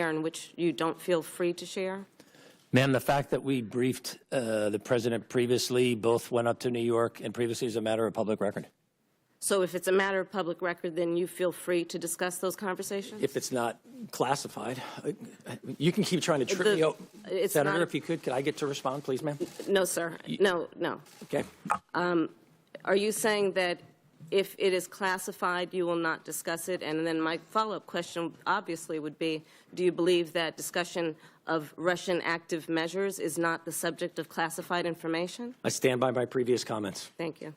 and which you don't feel free to share? Ma'am, the fact that we briefed the President previously, both went up to New York, and previously is a matter of public record. So if it's a matter of public record, then you feel free to discuss those conversations? If it's not classified, you can keep trying to trip me up. Senator, if you could I get to respond, please, ma'am? No, sir. No. Okay. Are you saying that if it is classified, you will not discuss it? And then my follow-up question obviously would be, do you believe that discussion of Russian active measures is not the subject of classified information? I stand by my previous comments. Thank you.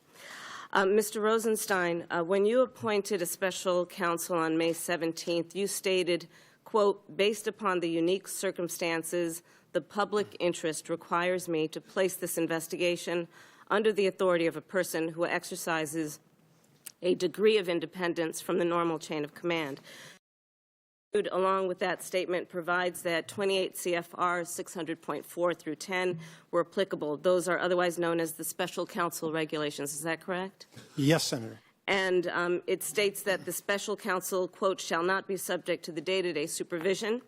Mr. Rosenstein, when you appointed a special counsel on May 17th, you stated, quote, based upon the unique circumstances, the public interest requires me to place this investigation under the authority of a person who exercises a degree of independence from the normal chain of command. Along with that statement provides that 28 CFR 600.4 through 10 were applicable. Those are otherwise known as the special counsel regulations. Is that correct? Yes, Senator. And it states that the special counsel, quote, shall not be subject to the day-to-day supervision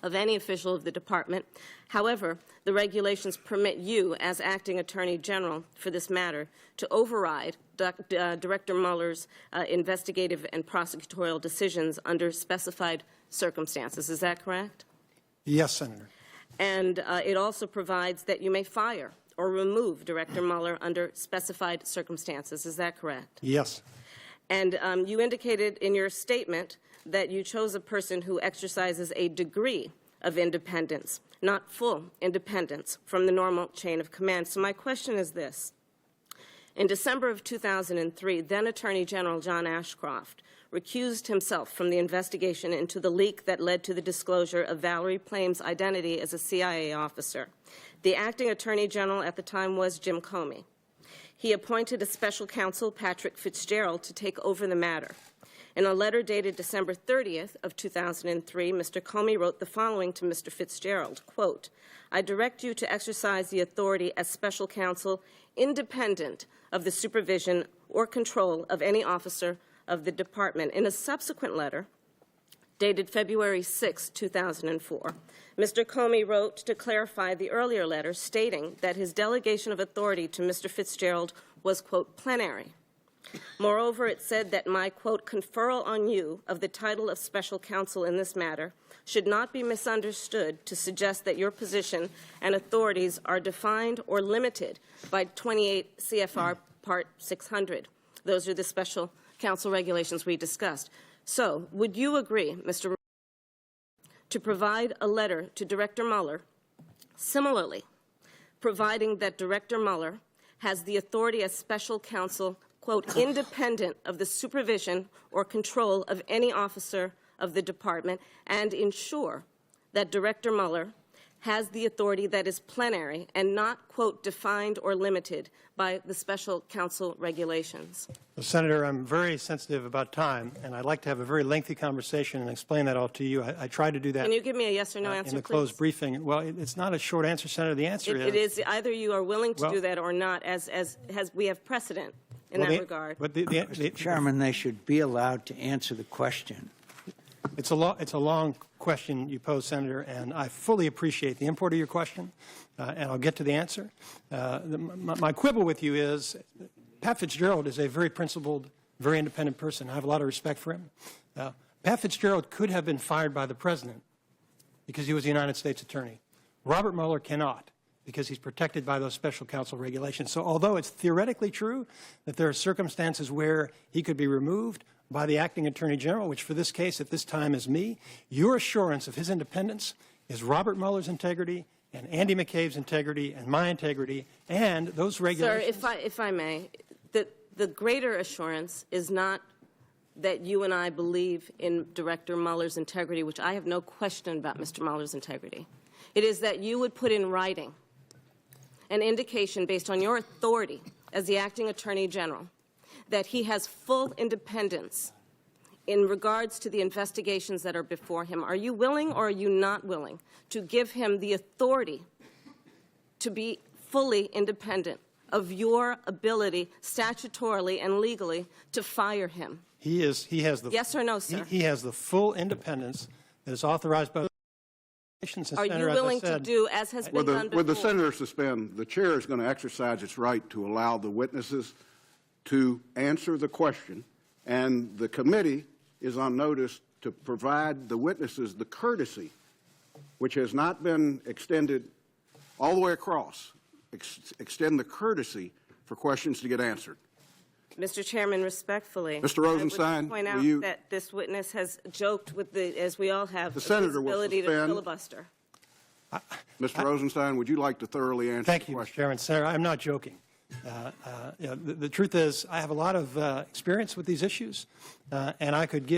of any official of the department. However, the regulations permit you, as acting Attorney General for this matter, to override Director Mueller's investigative and prosecutorial decisions under specified circumstances. Is that correct? Yes, Senator. And it also provides that you may fire or remove Director Mueller under specified circumstances. Is that correct? Yes. And you indicated in your statement that you chose a person who exercises a degree of independence, not full independence from the normal chain of command. So my question is this. In December of 2003, then Attorney General John Ashcroft recused himself from the investigation into the leak that led to the disclosure of Valerie Plame's identity as a CIA officer. The acting Attorney General at the time was Jim Comey. He appointed a special counsel, Patrick Fitzgerald, to take over the matter. In a letter dated December 30th of 2003, Mr. Comey wrote the following to Mr. Fitzgerald, quote, I direct you to exercise the authority as special counsel independent of the supervision or control of any officer of the department. In a subsequent letter dated February 6, 2004, Mr. Comey wrote to clarify the earlier letter stating that his delegation of authority to Mr. Fitzgerald was, quote, plenary. Moreover, it said that my, quote, conferral on you of the title of special counsel in this matter should not be misunderstood to suggest that your position and authorities are defined or limited by 28 CFR Part 600. Those are the special counsel regulations we discussed. So, would you agree, Mr. to provide a letter to Director Mueller, similarly, providing that Director Mueller has the authority as special counsel, quote, independent of the supervision or control of any officer of the department, and ensure that Director Mueller has the authority that is plenary and not, quote, defined or limited by the special counsel regulations? Well, Senator, I'm very sensitive about time, and I'd like to have a very lengthy conversation and explain that all to you. I tried to do that. Can you give me a yes or no answer, in the please? closed briefing. Well, it's not a short answer, Senator. The answer It is either you are willing to do that or not, as we have precedent in that regard. But Chairman, they should be allowed to answer the question. It's a long question you pose, Senator, and I fully appreciate the import of your question, and I'll get to the answer. My quibble with you is Pat Fitzgerald is a very principled, very independent person. I have a lot of respect for him. Pat Fitzgerald could have been fired by the President because he was a United States attorney. Robert Mueller cannot, because he's protected by those special counsel regulations. So although it's theoretically true that there are circumstances where he could be removed by the acting Attorney General, which for this case at this time is me, your assurance of his independence is Robert Mueller's integrity and Andy McCabe's integrity and my integrity and those regulations. Sir, if I may, the greater assurance is not that you and I believe in Director Mueller's integrity, which I have no question about Mr. Mueller's integrity. It is that you would put in writing an indication based on your authority as the acting Attorney General that he has full independence in regards to the investigations that are before him. Are you willing or are you not willing to give him the authority to be fully independent of your ability statutorily and legally to fire him? He has the yes or no, sir? He has the full independence that is authorized by Are you willing to do as has been done before? With the senator suspend, the chair is going to exercise its right to allow the witnesses to answer the question, and the committee is on notice to provide the witnesses the courtesy, which has not been extended all the way across, extend the courtesy for questions to get answered. Mr. Chairman, respespectly, Mr. Rosenstein, I would point out will you, that this witness has joked with the, as we all have, the senator will ability to suspend. filibuster. Mr. Rosenstein, would you like to thoroughly answer Thank the you, Mr. question? Chairman. Senator, I'm not joking. The truth is I have a lot of experience with these issues, and I could give